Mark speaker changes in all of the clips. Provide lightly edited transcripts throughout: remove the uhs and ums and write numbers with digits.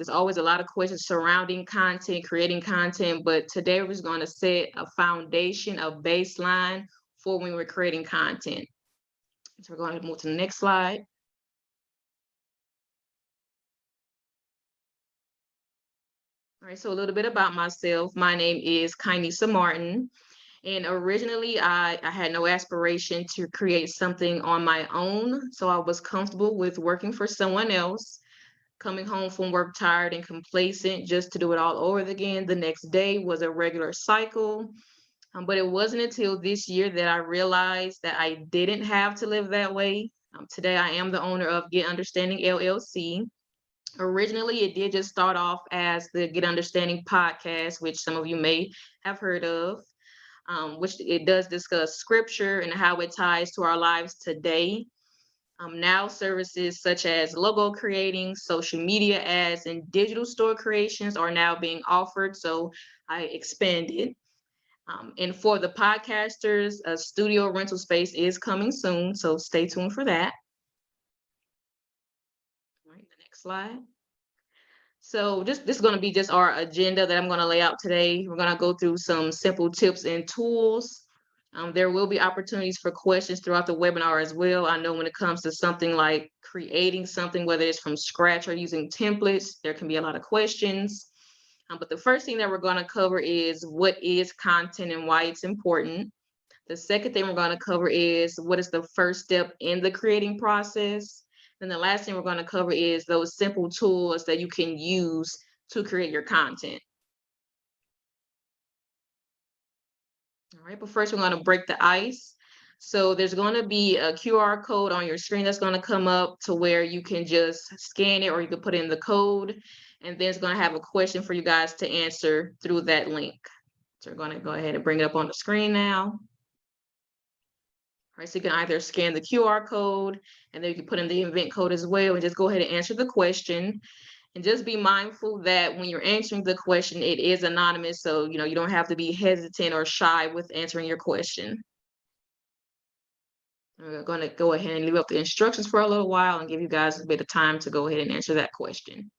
Speaker 1: there's always a lot of questions surrounding content, creating content, but today we're just going to set a foundation, a baseline for when we're creating content. So we're going to move to the next slide. All right, so a little bit about myself. My name is Kainisa Martin. And originally, I had no aspiration to create something on my own. So I was comfortable with working for someone else, coming home from work tired and complacent just to do it all over again. The next day was a regular cycle. But it wasn't until this year that I realized that I didn't have to live that way. Today, I am the owner of Get Understanding LLC. Originally, it did just start off as the Get Understanding podcast, which some of you may have heard of, which it does discuss scripture and how it ties to our lives today. Now, services such as logo creating, social media ads, and digital store creations are now being offered. So I expanded. And for the podcasters, a studio rental space is coming soon. So stay tuned for that. All right, the next slide. So this is going to be just our agenda that I'm going to lay out today. We're going to go through some simple tips and tools. There will be opportunities for questions throughout the webinar as well. I know when it comes to something like creating something, whether it's from scratch or using templates, there can be a lot of questions. But the first thing that we're going to cover is what is content and why it's important. The second thing we're going to cover is what is the first step in the creating process. Then the last thing we're going to cover is those simple tools that you can use to create your content. All right, but first we're going to break the ice. So there's going to be a QR code on your screen that's going to come up to where you can just scan it or you can put in the code. And then it's going to have a question for you guys to answer through that link. So we're going to go ahead and bring it up on the screen now. All right, so you can either scan the QR code and then you can put in the event code as well and just go ahead and answer the question. And just be mindful that when you're answering the question, it is anonymous. So, you don't have to be hesitant or shy with answering your question. We're going to go ahead and leave up the instructions for a little while and give you guys a bit of time to go ahead and answer that question.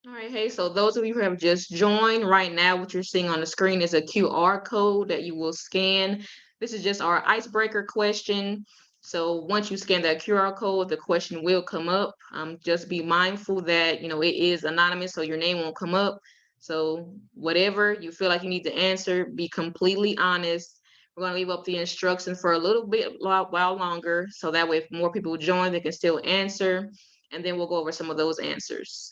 Speaker 1: All right, hey, so those of you who have just joined right now, what you're seeing on the screen is a QR code that you will scan. This is just our icebreaker question. So once you scan that QR code, the question will come up. Just be mindful that, it is anonymous, so your name won't come up. So whatever you feel like you need to answer, be completely honest. We're going to leave up the instructions for a little bit while longer. So that way, if more people join, they can still answer. And then we'll go over some of those answers.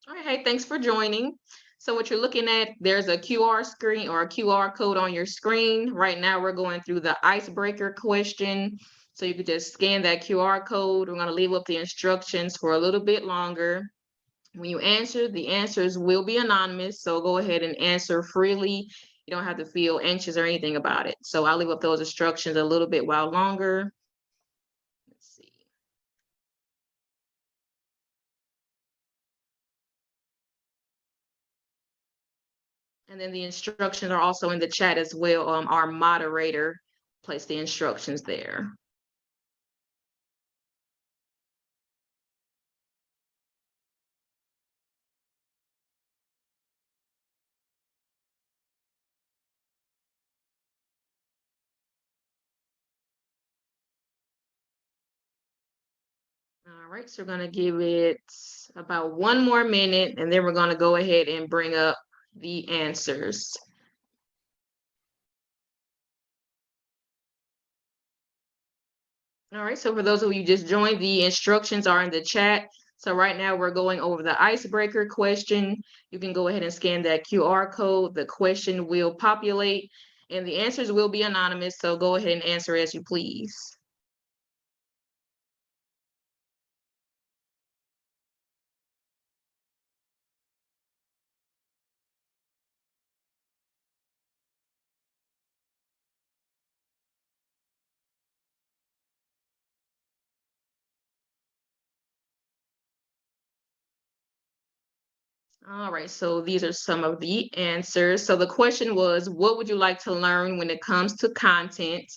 Speaker 1: All right, hey, thanks for joining. So what you're looking at, there's a QR screen or a QR code on your screen. Right now, we're going through the icebreaker question. So you could just scan that QR code. We're going to leave up the instructions for a little bit longer. When you answer, the answers will be anonymous. So go ahead and answer freely. You don't have to feel anxious or anything about it. So I'll leave up those instructions a little bit while longer. Let's see. And then the instructions are also in the chat as well. Our moderator placed the instructions there. All right, so we're going to give it about 1 more minute, and then we're going to go ahead and bring up the answers. All right, so for those of you just joined, the instructions are in the chat. So right now we're going over the icebreaker question. You can go ahead and scan that QR code. The question will populate and the answers will be anonymous. So go ahead and answer as you please. All right, so these are some of the answers. So the question was, what would you like to learn when it comes to content?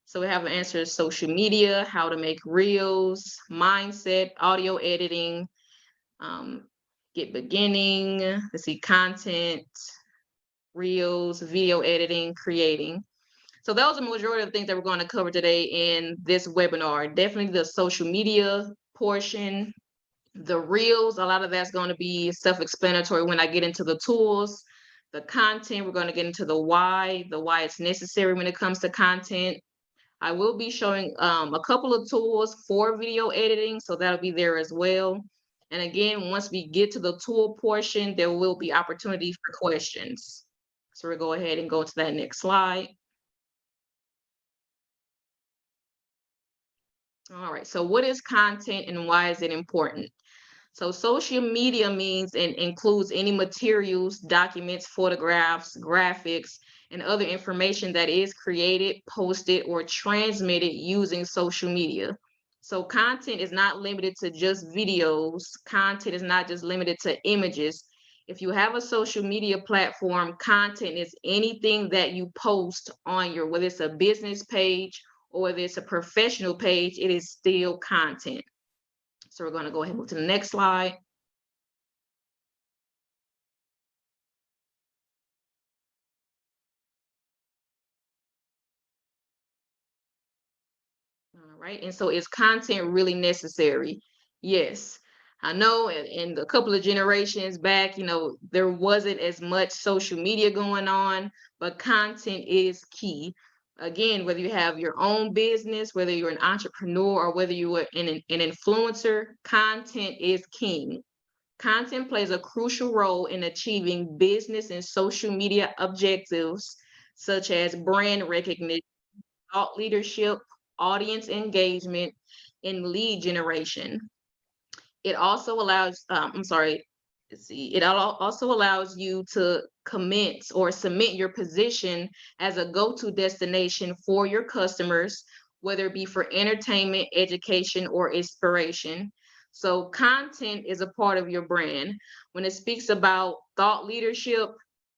Speaker 1: So we have an answer: social media, how to make reels, mindset, audio editing, get beginning, let's see, content, reels, video editing, creating. So those are the majority of the things that we're going to cover today in this webinar. Definitely the social media portion, the reels, a lot of that's going to be self-explanatory when I get into the tools. The content, we're going to get into the why it's necessary when it comes to content. I will be showing a couple of tools for video editing, so that'll be there as well. And again, once we get to the tool portion, there will be opportunity for questions. So we'll go ahead and go to that next slide. All right, so what is content and why is it important? So social media means and includes any materials, documents, photographs, graphics, and other information that is created, posted, or transmitted using social media. So content is not limited to just videos. Content is not just limited to images. If you have a social media platform, content is anything that you post on your, whether it's a business page or whether it's a professional page, it is still content. So we're going to go ahead and move to the next slide. All right. And so is content really necessary? Yes. I know in a couple of generations back, there wasn't as much social media going on, but content is key. Again, whether you have your own business, whether you're an entrepreneur, or whether you are an influencer, content is king. Content plays a crucial role in achieving business and social media objectives, such as brand recognition, thought leadership, audience engagement, and lead generation. It also allows, let's see, also allows you to commence or cement your position as a go-to destination for your customers, whether it be for entertainment, education, or inspiration. So content is a part of your brand. When it speaks about thought leadership,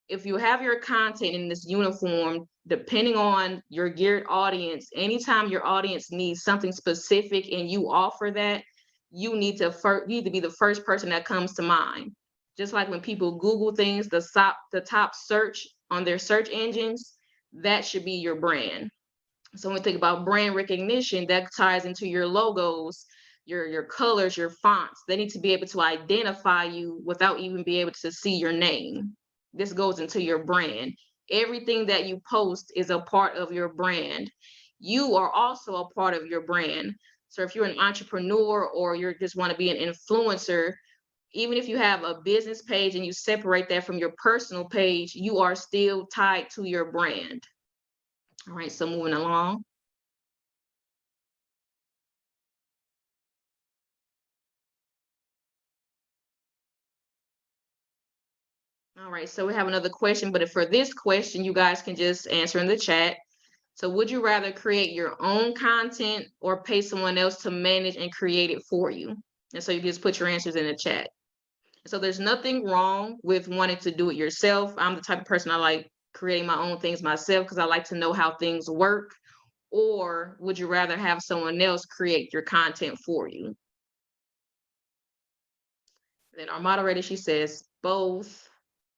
Speaker 1: if you have your content in this uniform, depending on your geared audience, anytime your audience needs something specific and you offer that, you need to be the first person that comes to mind. Just like when people Google things, the top search on their search engines, that should be your brand. So when we think about brand recognition, that ties into your logos, your colors, your fonts. They need to be able to identify you without even being able to see your name. This goes into your brand. Everything that you post is a part of your brand. You are also a part of your brand. So if you're an entrepreneur or you just want to be an influencer, even if you have a business page and you separate that from your personal page, you are still tied to your brand. All right, so moving along. All right, so we have another question, but for this question, you guys can just answer in the chat. So would you rather create your own content or pay someone else to manage and create it for you? And so you just put your answers in the chat. So there's nothing wrong with wanting to do it yourself. I'm the type of person I like creating my own things myself because I like to know how things work. Or would you rather have someone else create your content for you? Then our moderator, she says both.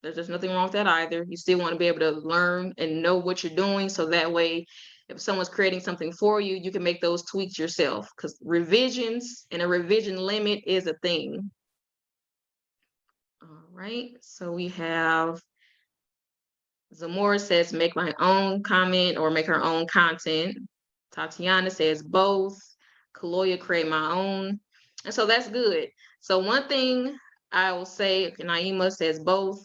Speaker 1: There's just nothing wrong with that either. You still want to be able to learn and know what you're doing. So that way, if someone's creating something for you, you can make those tweaks yourself because revisions and a revision limit is a thing. All right, so we have Zamora says, make my own comment or make her own content. Tatiana says both. Kaloya, create my own. And so that's good. So one thing I will say, Naima says both.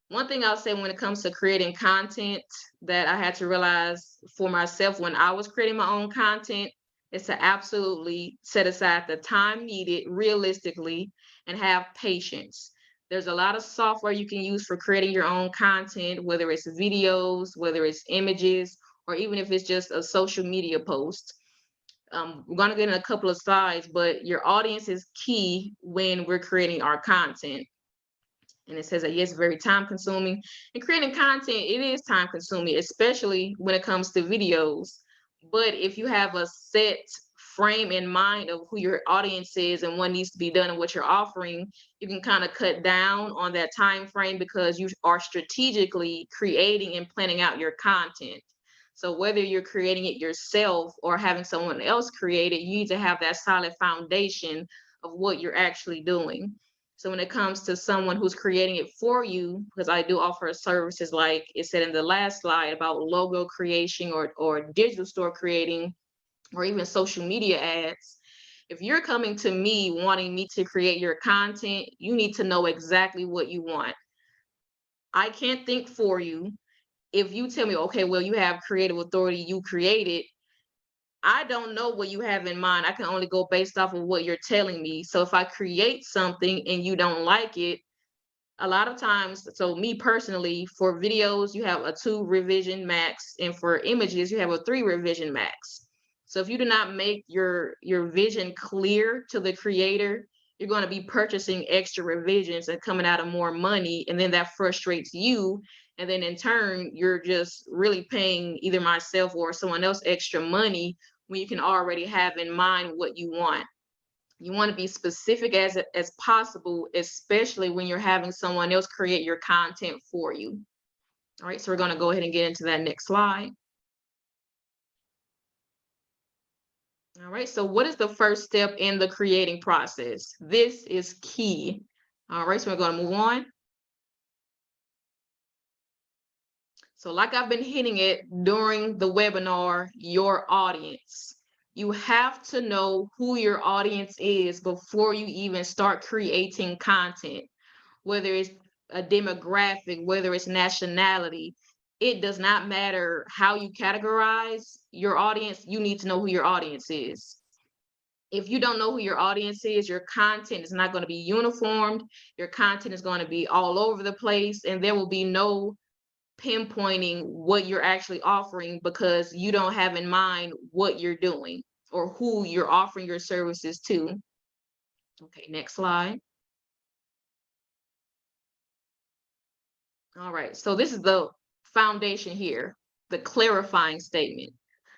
Speaker 1: One thing I'll say when it comes to creating content that I had to realize for myself when I was creating my own content is to absolutely set aside the time needed realistically and have patience. There's a lot of software you can use for creating your own content, whether it's videos, whether it's images, or even if it's just a social media post. We're going to get in a couple of slides, but your audience is key when we're creating our content. And it says that yes, very time consuming. And creating content, it is time consuming, especially when it comes to videos. But if you have a set frame in mind of who your audience is and what needs to be done and what you're offering, you can kind of cut down on that time frame because you are strategically creating and planning out your content. So whether you're creating it yourself or having someone else create it, you need to have that solid foundation of what you're actually doing. So when it comes to someone who's creating it for you, because I do offer services like it said in the last slide about logo creation or digital store creating or even social media ads. If you're coming to me wanting me to create your content, you need to know exactly what you want. I can't think for you. If you tell me, okay, well, you have creative authority, you create it, I don't know what you have in mind. I can only go based off of what you're telling me. So if I create something and you don't like it, a lot of times, so me personally, for videos, you have a 2 revision max, and for images, you have a 3 revision max. So if you do not make your vision clear to the creator, you're going to be purchasing extra revisions and coming out of more money, and then that frustrates you. And then in turn, you're just really paying either myself or someone else extra money when you can already have in mind what you want. You want to be specific as possible, especially when you're having someone else create your content for you. All right, so we're going to go ahead and get into that next slide. All right, so what is the first step in the creating process? This is key. All right, so we're going to move on. So like I've been hitting it during the webinar, your audience. You have to know who your audience is before you even start creating content, whether it's a demographic, whether it's nationality. It does not matter how you categorize your audience, you need to know who your audience is. If you don't know who your audience is, your content is not going to be uniformed. Your content is going to be all over the place, and there will be no pinpointing what you're actually offering because you don't have in mind what you're doing or who you're offering your services to. Okay, next slide. All right, so this is the foundation here, the clarifying statement.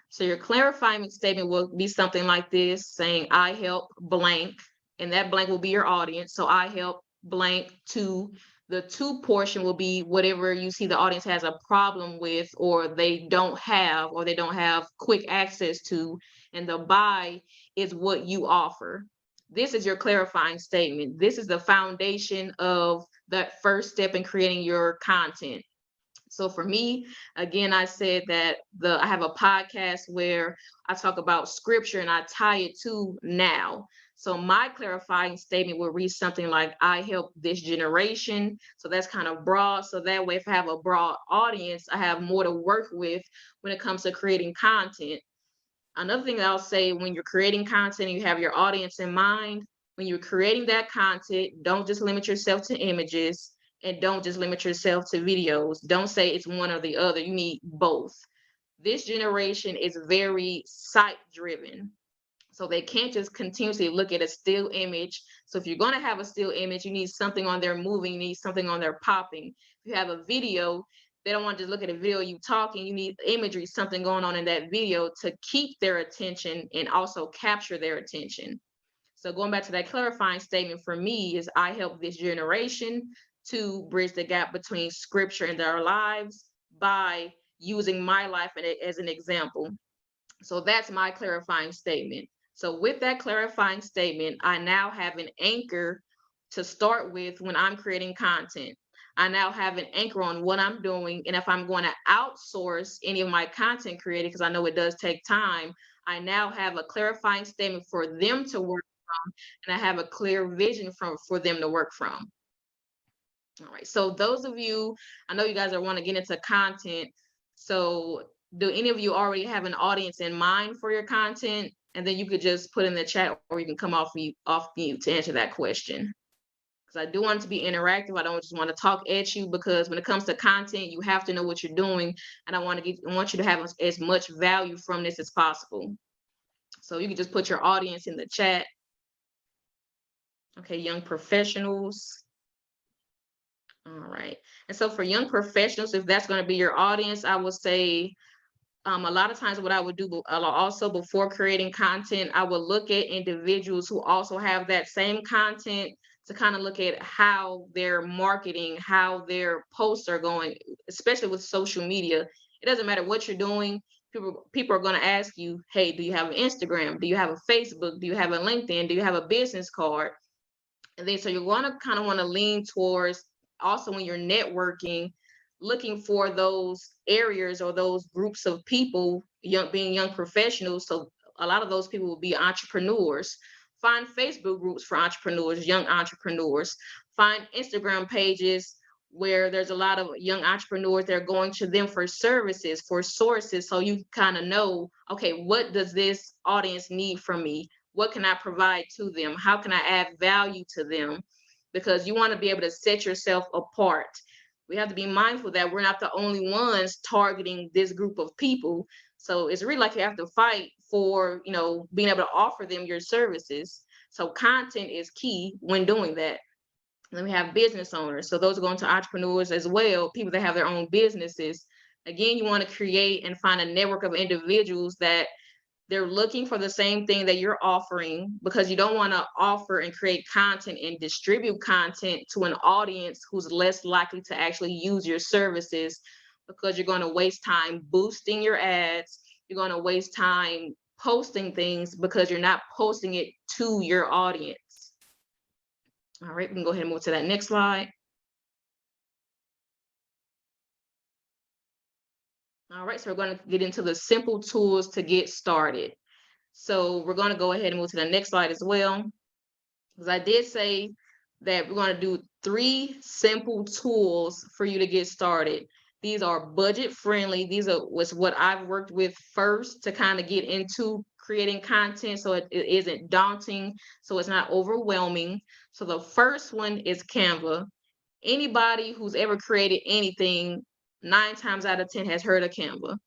Speaker 1: So your clarifying statement will be something like this, saying, I help blank, and that blank will be your audience. So I help blank to, the to portion will be whatever you see the audience has a problem with, or they don't have quick access to, and the by is what you offer. This is your clarifying statement. This is the foundation of that first step in creating your content. So for me, again, I said that I have a podcast where I talk about scripture and I tie it to now. So my clarifying statement will read something like, I help this generation. So that's kind of broad. So that way, if I have a broad audience, I have more to work with when it comes to creating content. Another thing that I'll say, when you're creating content and you have your audience in mind, when you're creating that content, don't just limit yourself to images and don't just limit yourself to videos. Don't say it's one or the other. You need both. This generation is very sight driven. So they can't just continuously look at a still image. So if you're going to have a still image, you need something on there moving, you need something on there popping. If you have a video, they don't want to just look at a video you talking. You need imagery, something going on in that video to keep their attention and also capture their attention. So going back to that clarifying statement for me is, I help this generation to bridge the gap between scripture and their lives by using my life as an example. So that's my clarifying statement. So with that clarifying statement, I now have an anchor to start with when I'm creating content. I now have an anchor on what I'm doing. And if I'm going to outsource any of my content creating, because I know it does take time, I now have a clarifying statement for them to work from, and I have a clear vision for them to work from. All right. So those of you, I know you guys are want to get into content. So do any of you already have an audience in mind for your content? And then you could just put in the chat, or you can come off mute to answer that question. Because I do want it to be interactive. I don't just want to talk at you, because when it comes to content, you have to know what you're doing, and I want you to have as much value from this as possible. So you can just put your audience in the chat. Okay, young professionals. All right. And so for young professionals, if that's going to be your audience, I would say a lot of times what I would do also before creating content, I would look at individuals who also have that same content to kind of look at how their marketing, how their posts are going, especially with social media. It doesn't matter what you're doing. People are going to ask you, hey, do you have an Instagram? Do you have a Facebook? Do you have a LinkedIn? Do you have a business card? And then so you're going to kind of want to lean towards, also when you're networking, looking for those areas or those groups of people, being young professionals. So a lot of those people will be entrepreneurs. Find Facebook groups for entrepreneurs, young entrepreneurs. Find Instagram pages where there's a lot of young entrepreneurs. They're going to them for services, for sources. So you kind of know, okay, what does this audience need from me? What can I provide to them? How can I add value to them? Because you want to be able to set yourself apart. We have to be mindful that we're not the only ones targeting this group of people. So it's really like you have to fight for, being able to offer them your services. So content is key when doing that. Then we have business owners. So those are going to entrepreneurs as well, people that have their own businesses. Again, you want to create and find a network of individuals that they're looking for the same thing that you're offering, because you don't want to offer and create content and distribute content to an audience who's less likely to actually use your services, because you're going to waste time boosting your ads. You're going to waste time posting things because you're not posting it to your audience. All right, we can go ahead and move to that next slide. All right, so we're going to get into the simple tools to get started. So we're going to go ahead and move to the next slide as well, because I did say that we're going to do 3 simple tools for you to get started. These are budget friendly. These are what I've worked with first to kind of get into creating content, so it isn't daunting, so it's not overwhelming. So the first one is Canva. Anybody who's ever created anything, 9 times out of 10 has heard of Canva.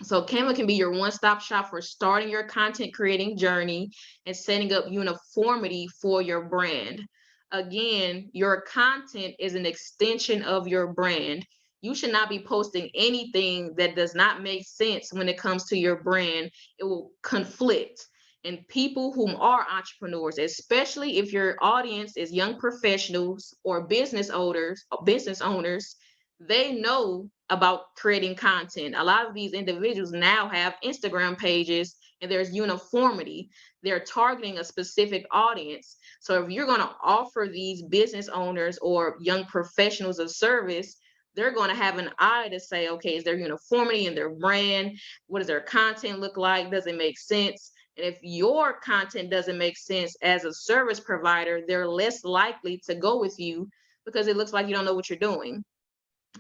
Speaker 1: So Canva can be your one-stop shop for starting your content creating journey and setting up uniformity for your brand. Again, your content is an extension of your brand. You should not be posting anything that does not make sense when it comes to your brand. It will conflict. And people who are entrepreneurs, especially if your audience is young professionals or business owners, they know about creating content. A lot of these individuals now have Instagram pages, and there's uniformity. They're targeting a specific audience. So if you're going to offer these business owners or young professionals a service, they're going to have an eye to say, okay, is there uniformity in their brand? What does their content look like? Does it make sense? And if your content doesn't make sense as a service provider, they're less likely to go with you, because it looks like you don't know what you're doing.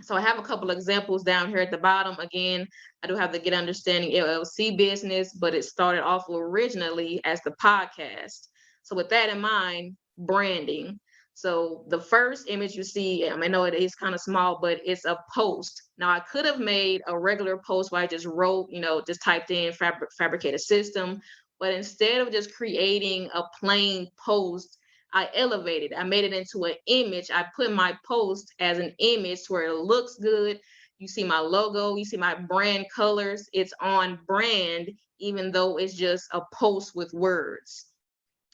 Speaker 1: So I have a couple of examples down here at the bottom. Again, I do have the Get Understanding LLC business, but it started off originally as the podcast. So with that in mind, branding. So the first image you see, I know it is kind of small, but it's a post. Now I could have made a regular post where I just wrote, just typed in fabricate a system, but instead of just creating a plain post, I elevated. I made it into an image. I put my post as an image where it looks good. You see my logo, you see my brand colors. It's on brand, even though it's just a post with words.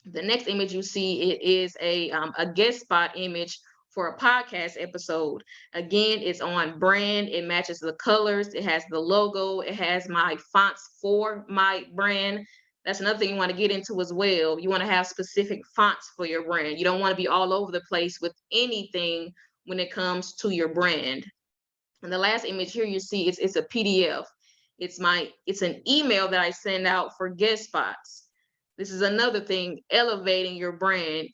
Speaker 1: The next image you see, it is a guest spot image for a podcast episode. Again, it's on brand. It matches the colors. It has the logo. It has my fonts for my brand. That's another thing you want to get into as well. You want to have specific fonts for your brand. You don't want to be all over the place with anything when it comes to your brand. And the last image here you see, it's a PDF. It's an email that I send out for guest spots. This is another thing, elevating your brand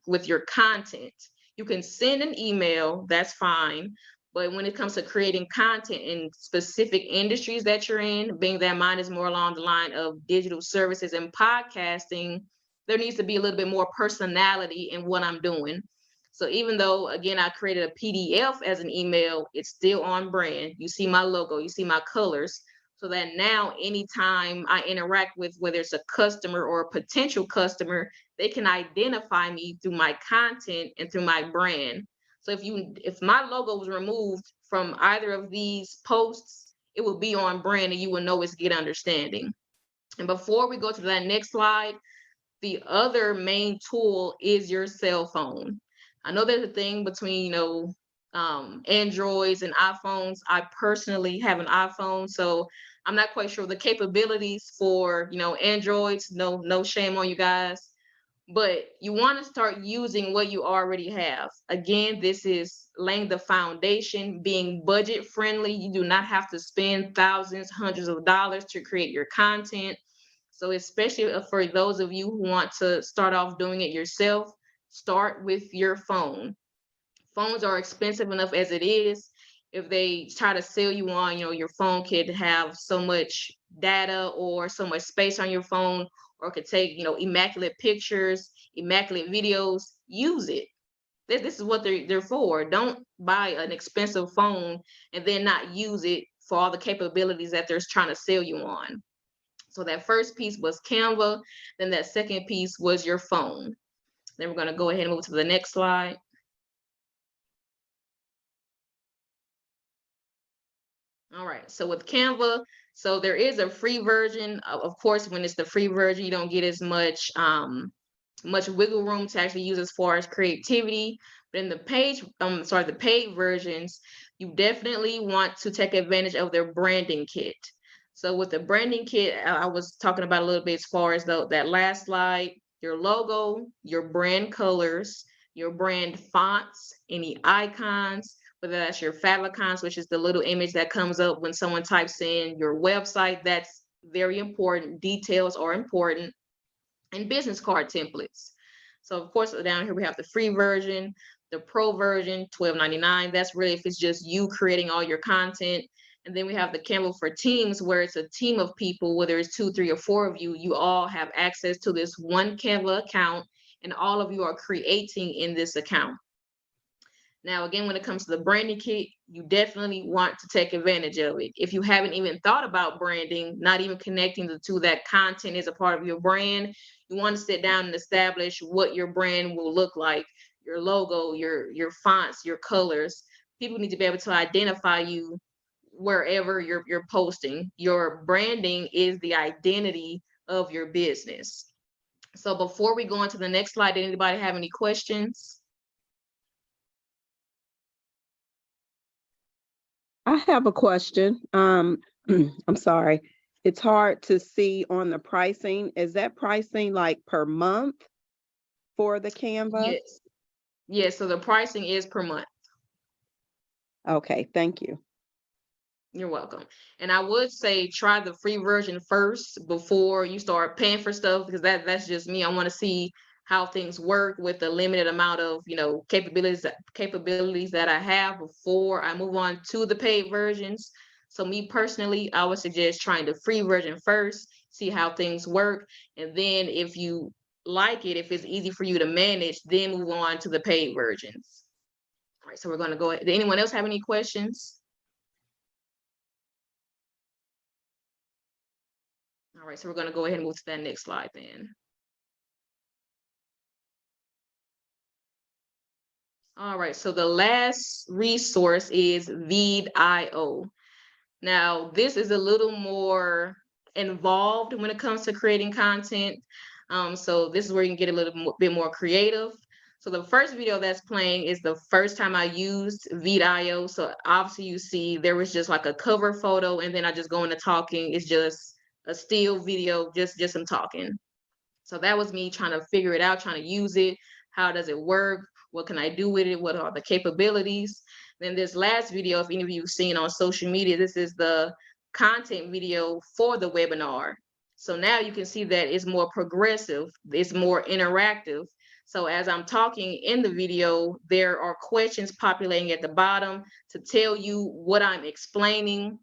Speaker 1: with your content. You can send an email, that's fine. But when it comes to creating content in specific industries that you're in, being that mine is more along the line of digital services and podcasting, there needs to be a little bit more personality in what I'm doing. So even though, again, I created a PDF as an email, it's still on brand. You see my logo, you see my colors, so that now anytime I interact with, whether it's a customer or a potential customer, they can identify me through my content and through my brand. So if my logo was removed from either of these posts, it will be on brand and you will know it's Get Understanding. And before we go to that next slide, the other main tool is your cell phone. I know there's a thing between, Androids and iPhones. I personally have an iPhone, so I'm not quite sure the capabilities for, Androids. No shame on you guys, but you want to start using what you already have. Again, this is laying the foundation, being budget friendly. You do not have to spend thousands, hundreds of dollars to create your content. So especially for those of you who want to start off doing it yourself, start with your phone. Phones are expensive enough as it is. If they try to sell you on, your phone could have so much data or so much space on your phone, or could take, immaculate pictures, immaculate videos, use it. This is what they're for. Don't buy an expensive phone and then not use it for all the capabilities that they're trying to sell you on. So that first piece was Canva. Then that second piece was your phone. Then we're going to go ahead and move to the next slide. All right, so with Canva, so there is a free version. Of course, when it's the free version, you don't get as much wiggle room to actually use as far as creativity. But in the paid versions, you definitely want to take advantage of their branding kit. So with the branding kit, I was talking about a little bit as far as that last slide, your logo, your brand colors, your brand fonts, any icons, whether that's your favicons, which is the little image that comes up when someone types in your website. That's very important. Details are important. And business card templates. So of course, down here we have the free version, the pro version, $12.99. That's really if it's just you creating all your content. And then we have the Canva for Teams, where it's a team of people, whether it's 2, 3, or 4 of you, you all have access to this one Canva account, and all of you are creating in this account. Now, again, when it comes to the branding kit, you definitely want to take advantage of it. If you haven't even thought about branding, not even connecting the two, that content is a part of your brand, you want to sit down and establish what your brand will look like, your logo, your fonts, your colors. People need to be able to identify you wherever you're posting. Your branding is the identity of your business. So before we go on to the next slide, did anybody have any questions?
Speaker 2: I have a question. I'm sorry. It's hard to see on the pricing. Is that pricing like per month for the Canva?
Speaker 1: Yes. Yes, so the pricing is per month.
Speaker 2: Okay, thank you.
Speaker 1: You're welcome. And I would say try the free version first before you start paying for stuff, because that's just me. I want to see how things work with the limited amount of, capabilities that I have before I move on to the paid versions. So me personally, I would suggest trying the free version first, see how things work. And then if you like it, if it's easy for you to manage, then move on to the paid versions. All right, so we're going to go ahead. Did anyone else have any questions? All right, so we're going to go ahead and move to that next slide then. All right, so the last resource is Veed.io. Now, this is a little more involved when it comes to creating content. So this is where you can get a little bit more creative. So the first video that's playing is the first time I used Veed.io. So obviously you see there was just like a cover photo, and then I just go into talking. It's just a still video, just some talking. So that was me trying to figure it out, trying to use it. How does it work? What can I do with it? What are the capabilities? Then this last video, if any of you have seen on social media, this is the content video for the webinar. So now you can see that it's more progressive, it's more interactive. So as I'm talking in the video, there are questions populating at the bottom to tell you what I'm explaining.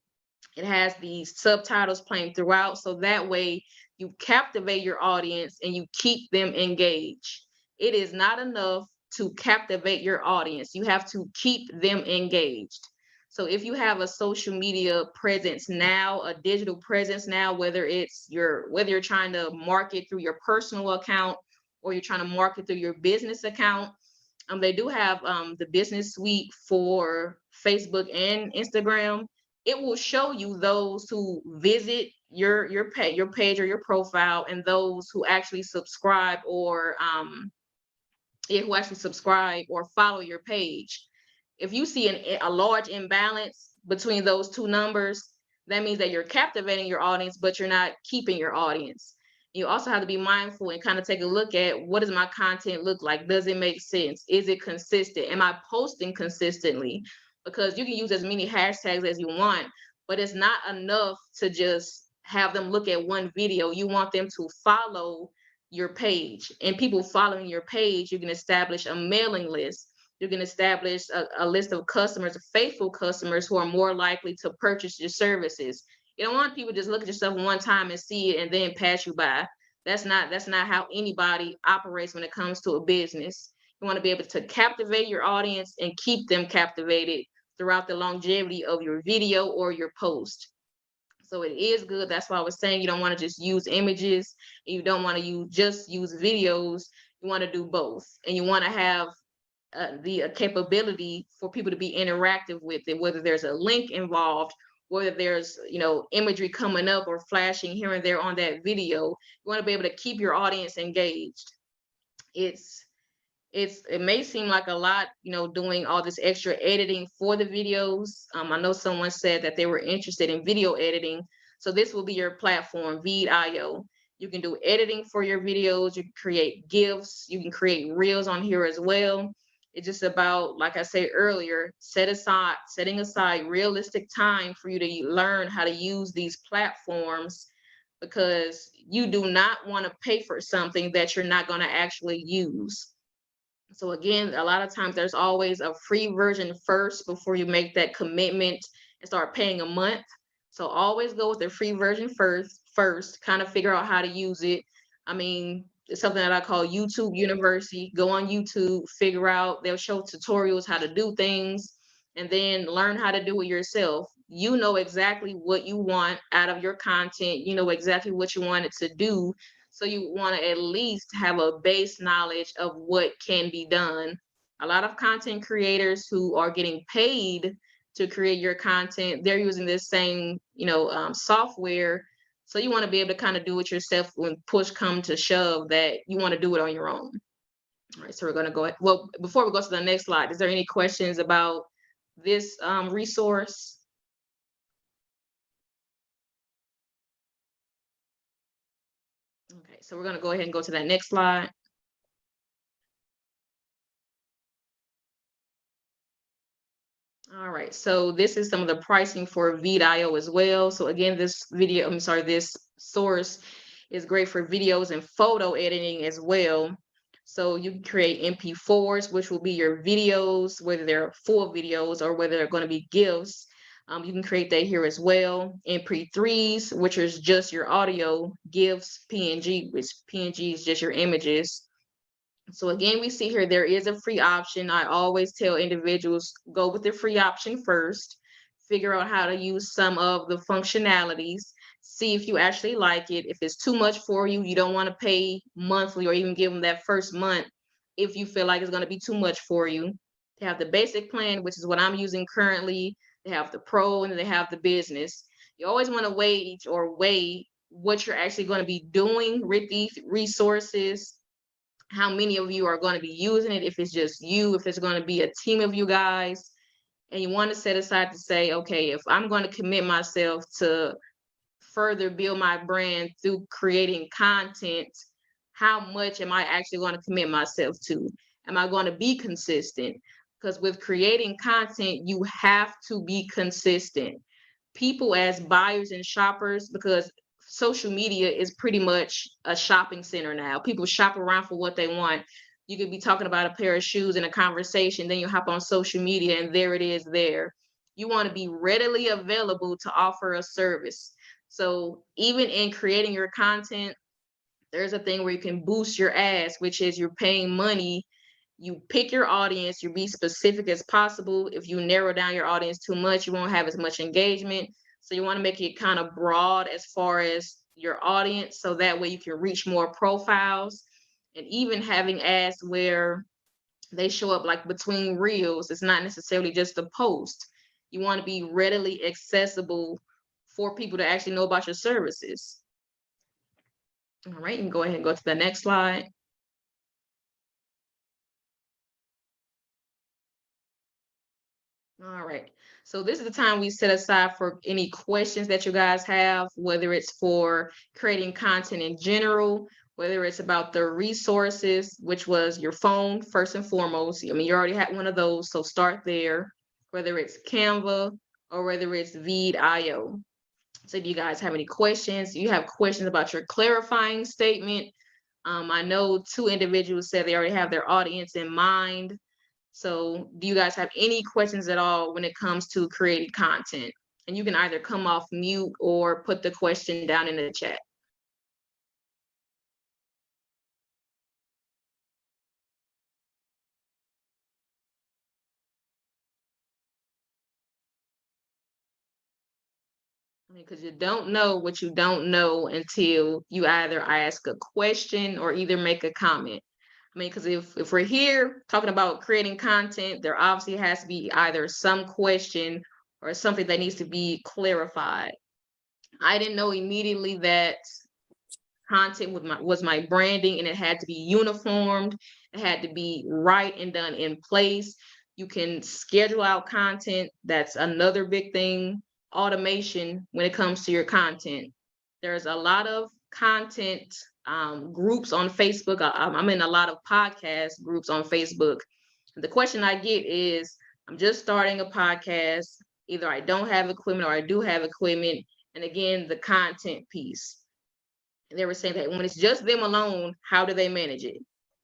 Speaker 1: It has these subtitles playing throughout, so that way you captivate your audience and you keep them engaged. It is not enough to captivate your audience. You have to keep them engaged. So if you have a social media presence now, a digital presence now, whether you're trying to market through your personal account or you're trying to market through your business account, they do have the business suite for Facebook and Instagram. It will show you those who visit your page or your profile, and those who actually subscribe or who actually subscribe or follow your page. If you see a large imbalance between those two numbers, that means that you're captivating your audience, but you're not keeping your audience. You also have to be mindful and kind of take a look at, what does my content look like? Does it make sense? Is it consistent? Am I posting consistently? Because you can use as many hashtags as you want, but it's not enough to just have them look at one video. You want them to follow your page, and people following your page, you can establish a mailing list. You can establish a list of customers, faithful customers who are more likely to purchase your services. You don't want people to just look at your stuff one time and see it and then pass you by. That's not how anybody operates when it comes to a business. You want to be able to captivate your audience and keep them captivated throughout the longevity of your video or your post. So it is good. That's why I was saying you don't want to just use images. You don't want to just use videos. You want to do both, and you want to have the capability for people to be interactive with it, whether there's a link involved, whether there's imagery coming up or flashing here and there on that video. You want to be able to keep your audience engaged. It's it may seem like a lot, doing all this extra editing for the videos. I know someone said that they were interested in video editing, so this will be your platform, Vid.io. You can do editing for your videos. You can create GIFs. You can create reels on here as well. It's just about, like I said earlier, setting aside realistic time for you to learn how to use these platforms, because you do not want to pay for something that you're not going to actually use. So again, a lot of times there's always a free version first before you make that commitment and start paying a month. So always go with the free version first, kind of figure out how to use it. I mean, it's something that I call YouTube University. Go on YouTube, figure out, they'll show tutorials how to do things, and then learn how to do it yourself. You know exactly what you want out of your content. You know exactly what you want it to do. So you want to at least have a base knowledge of what can be done. A lot of content creators who are getting paid to create your content, they're using this same, software. So you want to be able to kind of do it yourself when push come to shove, that you want to do it on your own. All right, so we're going to go. Well, before we go to the next slide, is there any questions about this resource? Okay, so we're going to go ahead and go to that next slide. All right, so this is some of the pricing for Vid.io as well. So again, this source is great for videos and photo editing as well. So you can create MP4s, which will be your videos, whether they're full videos or whether they're going to be GIFs. You can create that here as well. MP3s, which is just your audio, GIFs, PNG, which PNG is just your images. So again, we see here there is a free option. I always tell individuals, go with the free option first, figure out how to use some of the functionalities, see if you actually like it. If it's too much for you, you don't want to pay monthly or even give them that first month if you feel like it's going to be too much for you. They have the basic plan, which is what I'm using currently. They have the pro, and they have the business. You always want to weigh what you're actually going to be doing with these resources, how many of you are going to be using it, if it's just you, if it's going to be a team of you guys. And you want to set aside to say, okay, if I'm going to commit myself to further build my brand through creating content, how much am I actually going to commit myself to? Am I going to be consistent? Because with creating content, you have to be consistent. People as buyers and shoppers, because social media is pretty much a shopping center now. People shop around for what they want. You could be talking about a pair of shoes in a conversation, then you hop on social media and there it is there. You want to be readily available to offer a service. So even in creating your content, there's a thing where you can boost your ads, which is you're paying money. You pick your audience, you be specific as possible. If you narrow down your audience too much, you won't have as much engagement. So you want to make it kind of broad as far as your audience, so that way you can reach more profiles. And even having ads where they show up like between reels, it's not necessarily just a post. You want to be readily accessible for people to actually know about your services. All right, you can go ahead and go to the next slide. All right. So this is the time we set aside for any questions that you guys have, whether it's for creating content in general, whether it's about the resources, which was your phone first and foremost. I mean, you already had one of those, so start there. Whether it's Canva or whether it's Veed.io. So do you guys have any questions? Do you have questions about your clarifying statement? I know 2 individuals said they already have their audience in mind. So do you guys have any questions at all when it comes to creating content? And you can either come off mute or put the question down in the chat. Because you don't know what you don't know until you either ask a question or either make a comment. I mean, because if we're here talking about creating content, there obviously has to be either some question or something that needs to be clarified. I didn't know immediately that content was my branding, and it had to be uniformed. It had to be right and done in place. You can schedule out content. That's another big thing. Automation when it comes to your content. There's a lot of content groups on Facebook. I'm in a lot of podcast groups on Facebook. The question I get is, I'm just starting a podcast. Either I don't have equipment or I do have equipment. And again, the content piece. And they were saying that when it's just them alone, how do they manage it?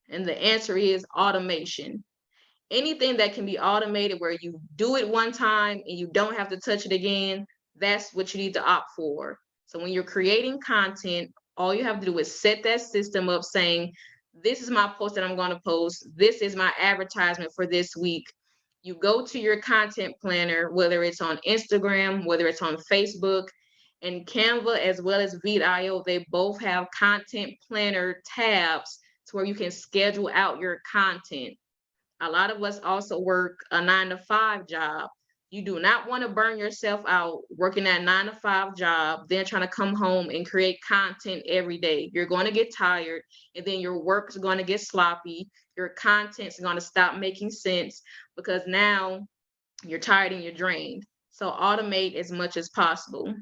Speaker 1: And the answer is automation. Anything that can be automated where you do it one time and you don't have to touch it again, that's what you need to opt for. So when you're creating content, all you have to do is set that system up saying, this is my post that I'm going to post. This is my advertisement for this week. You go to your content planner, whether it's on Instagram, whether it's on Facebook, and Canva as well as Veed.io, they both have content planner tabs to where you can schedule out your content. A lot of us also work a 9-to-5 job. You do not want to burn yourself out working that 9-to-5 job, then trying to come home and create content every day. You're going to get tired, and then your work is going to get sloppy. Your content's going to stop making sense because now you're tired and you're drained. So automate as much as possible.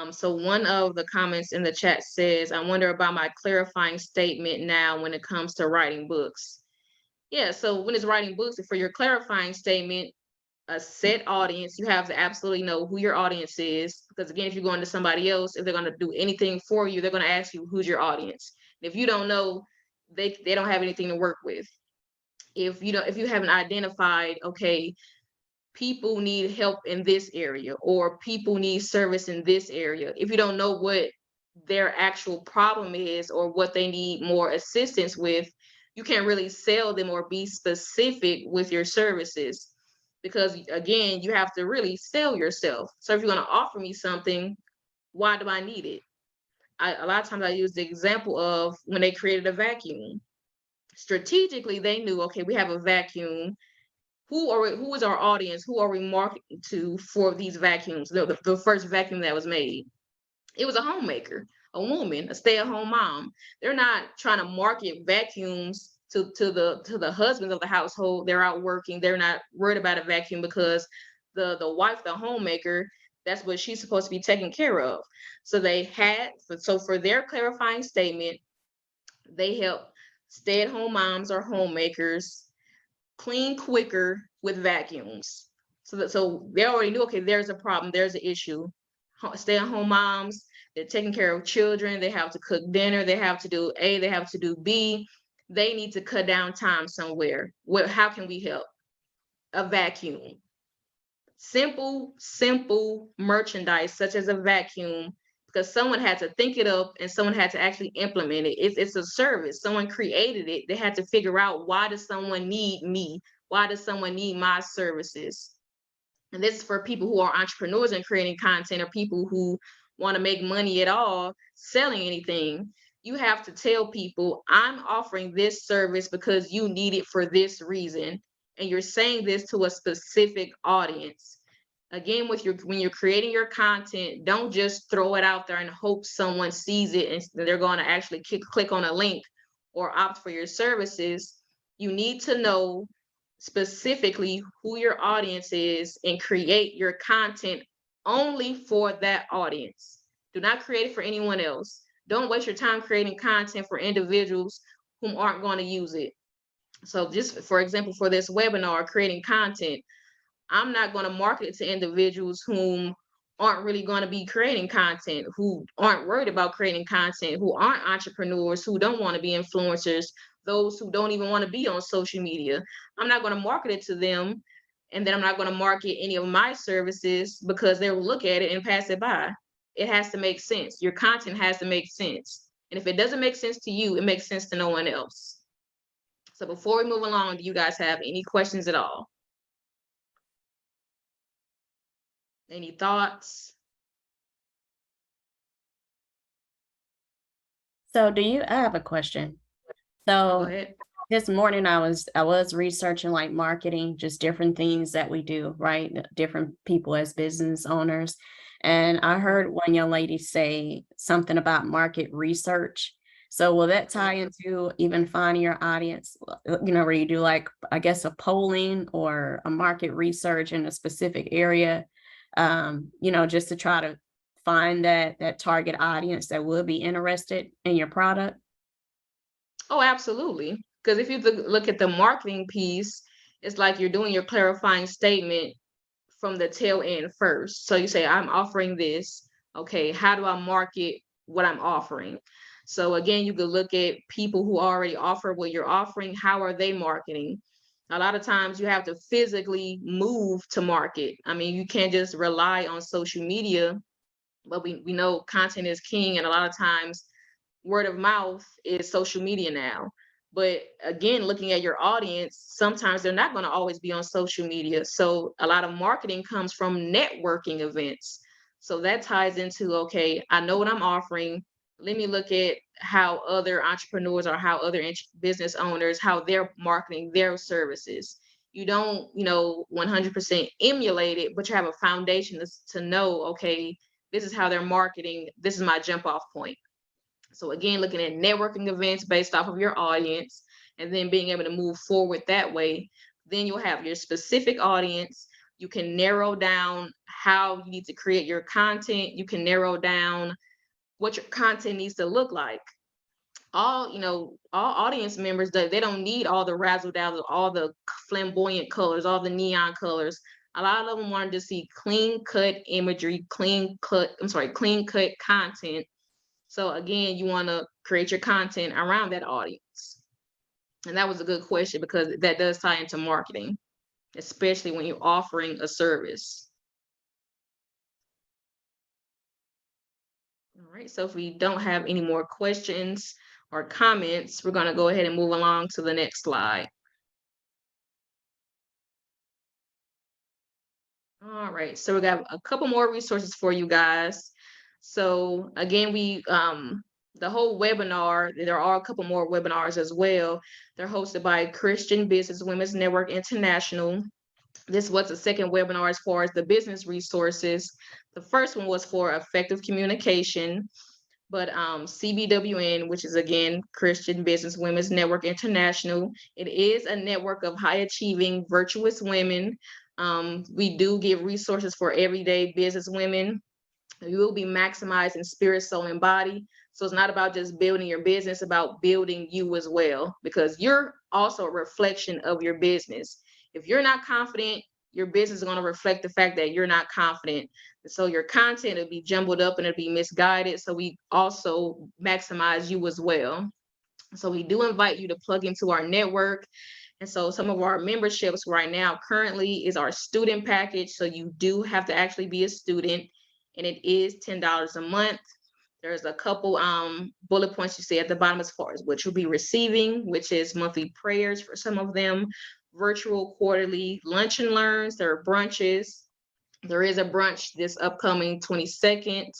Speaker 1: So one of the comments in the chat says, I wonder about my clarifying statement now when it comes to writing books. Yeah, so when it's writing books, for your clarifying statement, a set audience, you have to absolutely know who your audience is. Because again, if you're going to somebody else, if they're going to do anything for you, they're going to ask you, who's your audience? If you don't know, they don't have anything to work with. If you haven't identified, okay, people need help in this area or people need service in this area. If you don't know what their actual problem is or what they need more assistance with, you can't really sell them or be specific with your services, because again, you have to really sell yourself. So if you're going to offer me something, why do I need it? A lot of times I use the example of when they created a vacuum. Strategically, they knew, okay, we have a vacuum. Who is our audience? Who are we marketing to for these vacuums? The first vacuum that was made, it was a homemaker, a woman, a stay-at-home mom. They're not trying to market vacuums to the husbands of the household. They're out working. They're not worried about a vacuum because the wife, the homemaker, that's what she's supposed to be taking care of. So for their clarifying statement, they help stay-at-home moms or homemakers clean quicker with vacuums. So they already knew, okay, there's a problem, there's an issue. Stay-at-home moms, they're taking care of children, they have to cook dinner, they have to do A, they have to do B. They need to cut down time somewhere. How can we help? A vacuum. Simple merchandise such as a vacuum, because someone had to think it up and someone had to actually implement it. It's a service. Someone created it. They had to figure out, why does someone need me? Why does someone need my services? And this is for people who are entrepreneurs and creating content, or people who want to make money at all selling anything. You have to tell people, I'm offering this service because you need it for this reason. And you're saying this to a specific audience. Again, when you're creating your content, don't just throw it out there and hope someone sees it and they're going to actually click on a link or opt for your services. You need to know specifically who your audience is and create your content only for that audience. Do not create it for anyone else. Don't waste your time creating content for individuals who aren't going to use it. So just for example, for this webinar, creating content, I'm not going to market it to individuals whom aren't really going to be creating content, who aren't worried about creating content, who aren't entrepreneurs, who don't want to be influencers, those who don't even want to be on social media. I'm not going to market it to them. And then I'm not going to market any of my services because they'll look at it and pass it by. It has to make sense. Your content has to make sense. And if it doesn't make sense to you, it makes sense to no one else. So before we move along, do you guys have any questions at all? Any thoughts?
Speaker 3: So I have a question.
Speaker 1: Go
Speaker 3: So
Speaker 1: ahead.
Speaker 3: this morning I was researching like marketing, just different things that we do, right? Different people as business owners. And I heard one young lady say something about market research. So will that tie into even finding your audience, where you do like, I guess, a polling or a market research in a specific area, just to try to find that target audience that will be interested in your product?
Speaker 1: Oh, absolutely. Because if you look at the marketing piece, it's like you're doing your clarifying statement from the tail end first. So you say, I'm offering this. Okay, how do I market what I'm offering? So again, you could look at people who already offer what you're offering. How are they marketing? A lot of times you have to physically move to market. I mean, you can't just rely on social media, but we know content is king. And a lot of times word of mouth is social media now. But again, looking at your audience, sometimes they're not going to always be on social media. So a lot of marketing comes from networking events. So that ties into, okay, I know what I'm offering. Let me look at how other entrepreneurs or how other business owners, how they're marketing their services. You don't, 100% emulate it, but you have a foundation to know, okay, this is how they're marketing. This is my jump off point. So again, looking at networking events based off of your audience and then being able to move forward that way, then you'll have your specific audience. You can narrow down how you need to create your content. You can narrow down what your content needs to look like. All audience members, they don't need all the razzle dazzle, all the flamboyant colors, all the neon colors. A lot of them wanted to see clean cut imagery, clean cut content. So again, you want to create your content around that audience. And that was a good question because that does tie into marketing, especially when you're offering a service. All right, so if we don't have any more questions or comments, we're going to go ahead and move along to the next slide. All right, so we got a couple more resources for you guys. So again, the whole webinar, there are a couple more webinars as well. They're hosted by Christian Business Women's Network International. This was the second webinar as far as the business resources. The first one was for effective communication, but CBWN, which is again Christian Business Women's Network International, it is a network of high achieving virtuous women. We do give resources for everyday business women. You will be maximizing spirit, soul, and body. So it's not about just building your business, it's about building you as well, because you're also a reflection of your business. If you're not confident your business is going to reflect the fact that you're not confident. So your content will be jumbled up and it'll be misguided. So we also maximize you as well. So we do invite you to plug into our network. And so some of our memberships right now currently is our student package. So you do have to actually be a student, and it is $10 a month. There's a couple bullet points you see at the bottom as far as what you'll be receiving, which is monthly prayers for some of them, virtual quarterly lunch and learns. There are brunches. There is a brunch this upcoming 22nd.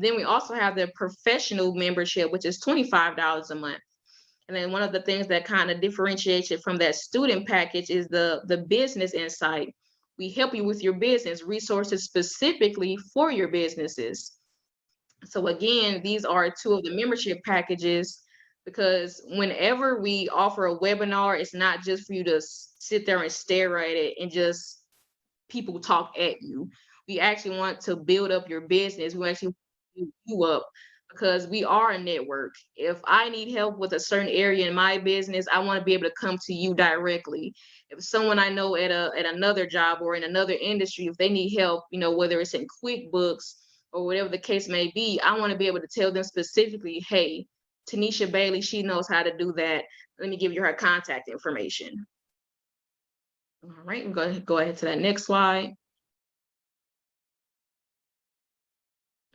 Speaker 1: Then we also have the professional membership, which is $25 a month. And then one of the things that kind of differentiates it from that student package is the business insight. We help you with your business, resources specifically for your businesses. So again, these are two of the membership packages, because whenever we offer a webinar, it's not just for you to sit there and stare at it and just people talk at you. We actually want to build up your business. We actually build you up, because we are a network. If I need help with a certain area in my business, I want to be able to come to you directly. If someone I know at another job or in another industry, if they need help, whether it's in QuickBooks or whatever the case may be, I want to be able to tell them specifically, hey, Tanisha Bailey, she knows how to do that. Let me give you her contact information. All right, we'll go ahead to that next slide.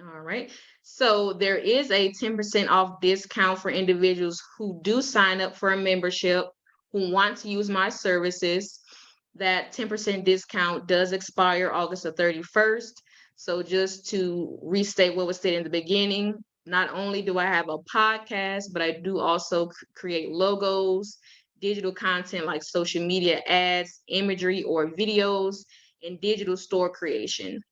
Speaker 1: All right, so there is a 10% off discount for individuals who do sign up for a membership, who want to use my services. That 10% discount does expire August the 31st. So just to restate what was stated in the beginning, not only do I have a podcast, but I do also create logos, digital content like social media ads, imagery or videos, and digital store creation.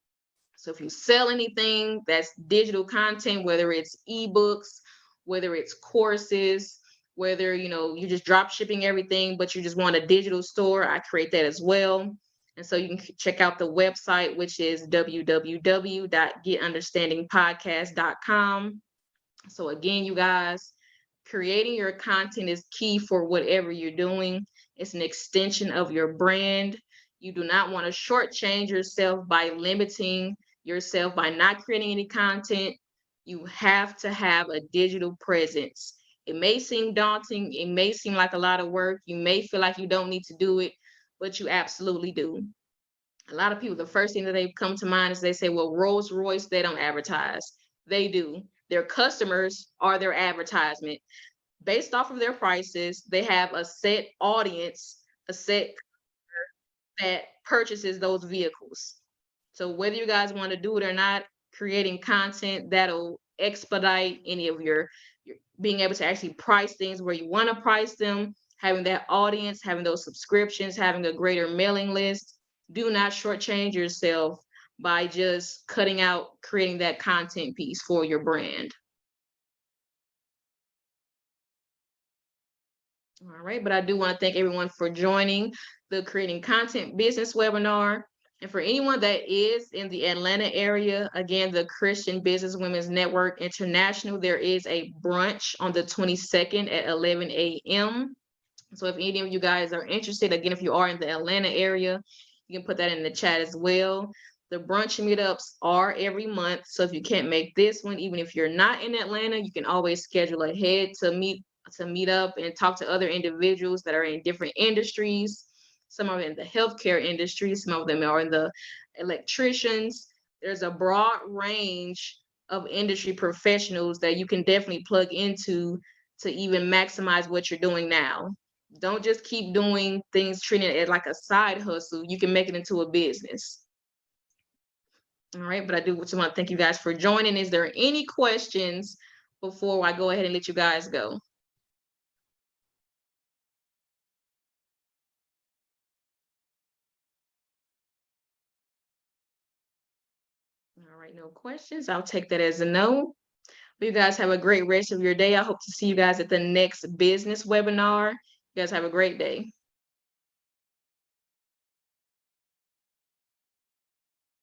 Speaker 1: So if you sell anything that's digital content, whether it's ebooks, whether it's courses, whether you're just drop shipping everything, but you just want a digital store, I create that as well. And so you can check out the website, which is www.getunderstandingpodcast.com. So again, you guys, creating your content is key for whatever you're doing. It's an extension of your brand. You do not want to shortchange yourself by limiting yourself by not creating any content. You have to have a digital presence. It may seem daunting. It may seem like a lot of work. You may feel like you don't need to do it, but you absolutely do. A lot of people, the first thing that they come to mind is they say, well, Rolls Royce, they don't advertise. They do. Their customers are their advertisement. Based off of their prices, they have a set audience, a set that purchases those vehicles. So whether you guys want to do it or not, creating content that'll expedite any of your being able to actually price things where you want to price them, having that audience, having those subscriptions, having a greater mailing list. Do not shortchange yourself by just cutting out creating that content piece for your brand. All right, but I do want to thank everyone for joining the Creating Content Business webinar. And for anyone that is in the Atlanta area, again, the Christian Business Women's Network International, there is a brunch on the 22nd at 11 a.m. So if any of you guys are interested, again, if you are in the Atlanta area, you can put that in the chat as well. The brunch meetups are every month. So if you can't make this one, even if you're not in Atlanta, you can always schedule ahead to meet up and talk to other individuals that are in different industries. Some are in the healthcare industry, some of them are in the electricians. There's a broad range of industry professionals that you can definitely plug into to even maximize what you're doing now. Don't just keep doing things, treating it like a side hustle. You can make it into a business. All right, but I do just want to thank you guys for joining. Is there any questions before I go ahead and let you guys go? All right, no questions. I'll take that as a no. You guys have a great rest of your day. I hope to see you guys at the next business webinar. You guys have a great day.